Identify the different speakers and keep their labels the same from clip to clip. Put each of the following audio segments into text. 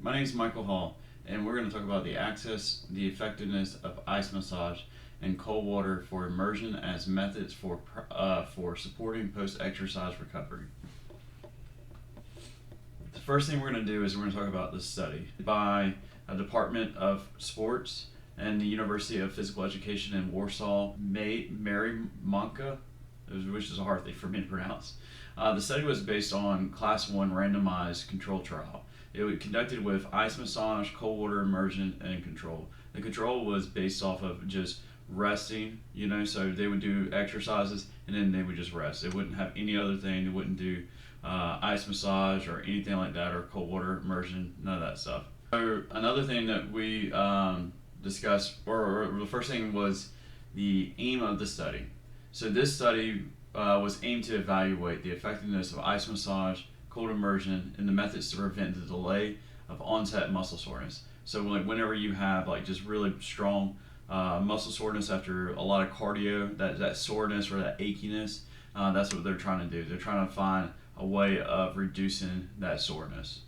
Speaker 1: My name is Michael Hall, and we're going to talk about the access, the effectiveness of ice massage and cold water for immersion as methods for supporting post-exercise recovery. The first thing we're going to do is we're going to talk about this study by a Department of Sports and the University of Physical Education in Warsaw, Mary Monka, which is a hard thing for me to pronounce. The study was based on Class 1 randomized control trial. It was conducted with ice massage, cold water immersion, and control. The control was based off of just resting, so they would do exercises and then they would just rest. They wouldn't have any other thing. They wouldn't do ice massage or anything like that, or cold water immersion, none of that stuff. So another thing that we discussed, or the first thing, was the aim of the study. So this study was aimed to evaluate the effectiveness of ice massage, cold immersion, and the methods to prevent the delay of onset muscle soreness. So whenever you have just really strong muscle soreness after a lot of cardio, that soreness or that achiness, that's what they're trying to do. They're trying to find a way of reducing that soreness.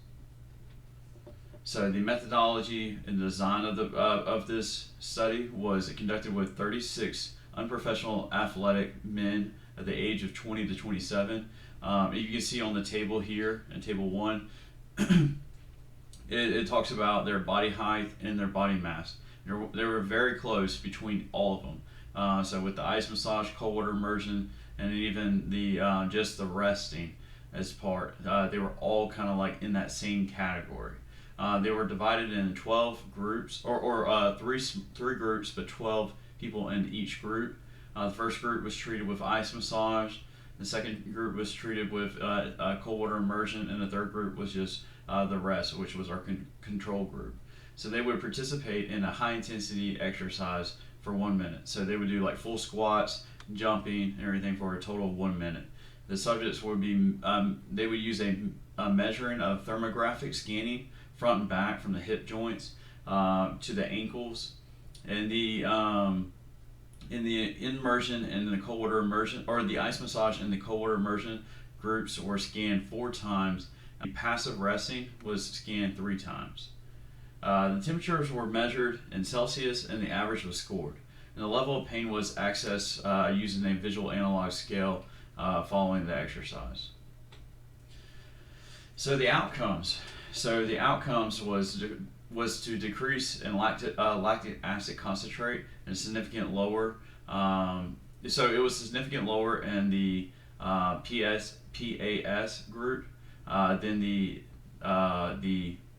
Speaker 1: So the methodology and design of this study was conducted with 36 unprofessional athletic men at the age of 20 to 27. You can see on the table here in table 1, it talks about their body height and their body mass. They were very close between all of them. So with the ice massage, cold water immersion, and even the just the resting as part, they were all kind of in that same category. They were divided in 12 groups, or three groups, but 12 people in each group. The first group was treated with ice massage. The second group was treated with cold water immersion, and the third group was just the rest, which was our control group. So they would participate in a high intensity exercise for 1 minute. So they would do full squats, jumping, and everything for a total of 1 minute. The subjects would be, they would use a measuring of thermographic scanning front and back from the hip joints to the ankles, and in the immersion and the cold water immersion, or the ice massage and the cold water immersion groups, were scanned 4 times. The passive resting was scanned 3 times. The temperatures were measured in Celsius and the average was scored. And the level of pain was accessed using a visual analog scale following the exercise. So the outcomes. Was to decrease in lactic acid concentrate and significant lower. So it was significant lower in the PAS group than the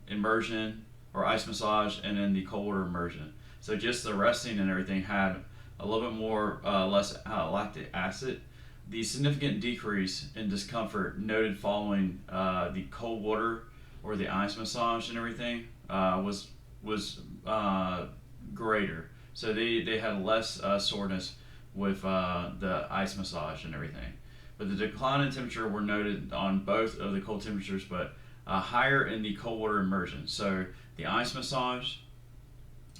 Speaker 1: immersion or ice massage, and then the cold water immersion. So just the resting and everything had a little bit more less lactic acid. The significant decrease in discomfort noted following the cold water or the ice massage and everything was greater. So they had less soreness with the ice massage and everything. But the decline in temperature were noted on both of the cold temperatures, but higher in the cold water immersion. So the ice massage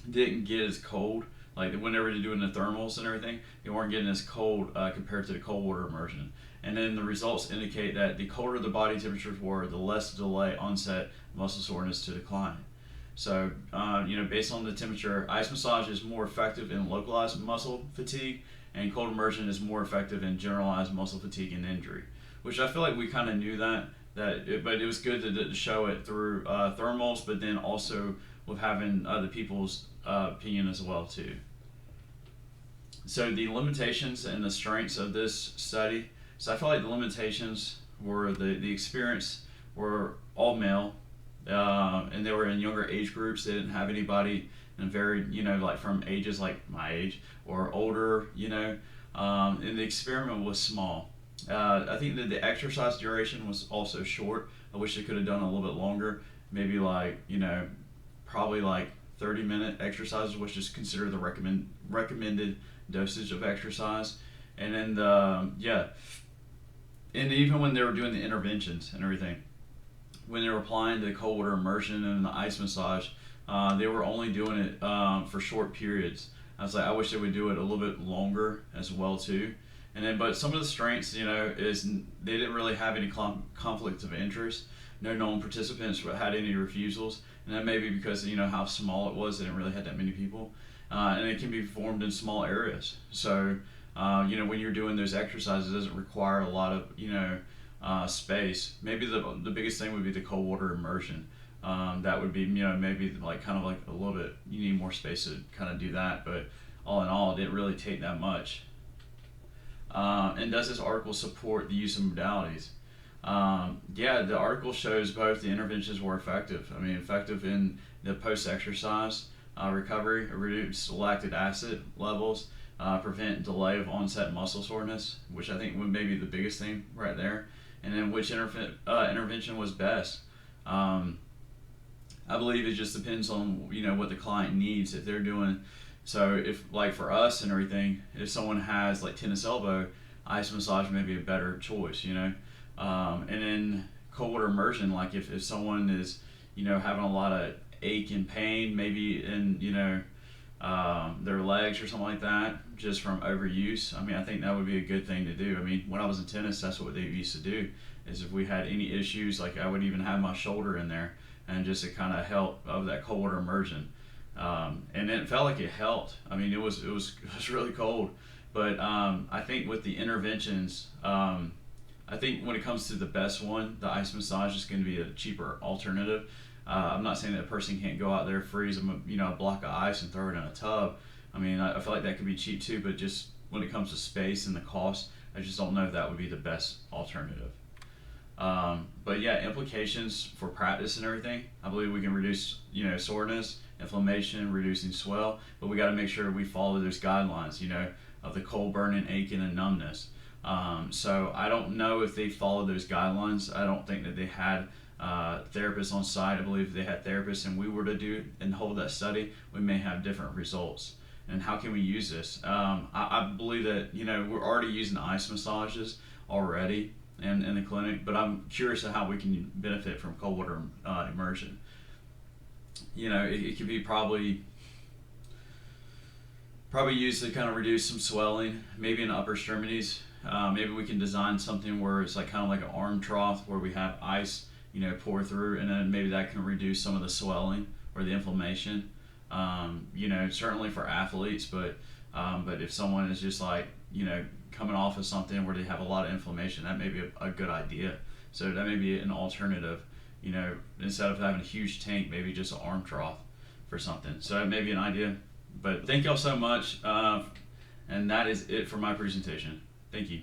Speaker 1: didn't get as cold. Whenever they're doing the thermals and everything, they weren't getting as cold compared to the cold water immersion. And then the results indicate that the colder the body temperatures were, the less delay onset muscle soreness to decline. So, based on the temperature, ice massage is more effective in localized muscle fatigue, and cold immersion is more effective in generalized muscle fatigue and injury. Which I feel like we kind of knew but it was good to show it through thermals, but then also with having other people's opinion as well too. So the limitations and the strengths of this study. So I feel like the limitations were the experience were all male, and they were in younger age groups. They didn't have anybody in very, from ages like my age or older, and the experiment was small. I think that the exercise duration was also short. I wish they could have done a little bit longer, maybe probably 30-minute exercises, which is considered the recommended dosage of exercise. And then and even when they were doing the interventions and everything, when they were applying the cold water immersion and the ice massage, they were only doing it for short periods. I wish they would do it a little bit longer as well too. And then, but some of the strengths, is they didn't really have any conflict of interest. no known participants had any refusals, and that may be because how small it was. They didn't really have that many people, and it can be performed in small areas. So when you're doing those exercises, it doesn't require a lot of space. Maybe the biggest thing would be the cold water immersion. That would be maybe like kind of like a little bit. You need more space to kind of do that, but all in all, it didn't really take that much. And does this article support the use of modalities? Yeah, the article shows both the interventions were effective. I mean, effective in the post-exercise recovery, reduce lactic acid levels, prevent delay of onset muscle soreness, which I think would maybe the biggest thing right there. And then which intervention was best? I believe it just depends on what the client needs. If they're doing so, if like for us and everything, if someone has like tennis elbow, ice massage may be a better choice. And then cold water immersion, like if someone is having a lot of ache and pain, maybe in their legs or something like that, just from overuse. I mean, I think that would be a good thing to do. I mean, when I was in tennis, that's what they used to do. Is if we had any issues, like I would even have my shoulder in there, and just to kind of help of that cold water immersion. And it felt like it helped. I mean, it was really cold, but I think with the interventions, I think when it comes to the best one, the ice massage is going to be a cheaper alternative. I'm not saying that a person can't go out there, freeze them, a block of ice and throw it in a tub. I mean, I feel like that could be cheap too, but just when it comes to space and the cost, I just don't know if that would be the best alternative. But yeah, implications for practice and everything. I believe we can reduce, soreness, inflammation, reducing swell, but we got to make sure we follow those guidelines, of the cold burning, aching, and numbness. So I don't know if they followed those guidelines. I don't think that they had therapists on site. I believe if they had therapists and we were to do and hold that study, we may have different results. And how can we use this? I believe that we're already using ice massages already in the clinic, but I'm curious of how we can benefit from cold water immersion. It could be probably used to kind of reduce some swelling, maybe in the upper extremities. Maybe we can design something where it's like kind of like an arm trough where we have ice, pour through, and then maybe that can reduce some of the swelling or the inflammation. Certainly for athletes, but if someone is just like coming off of something where they have a lot of inflammation, that may be a good idea. So that may be an alternative. Instead of having a huge tank, maybe just an arm trough for something. So that may be an idea. But thank y'all so much, and that is it for my presentation. Thank you.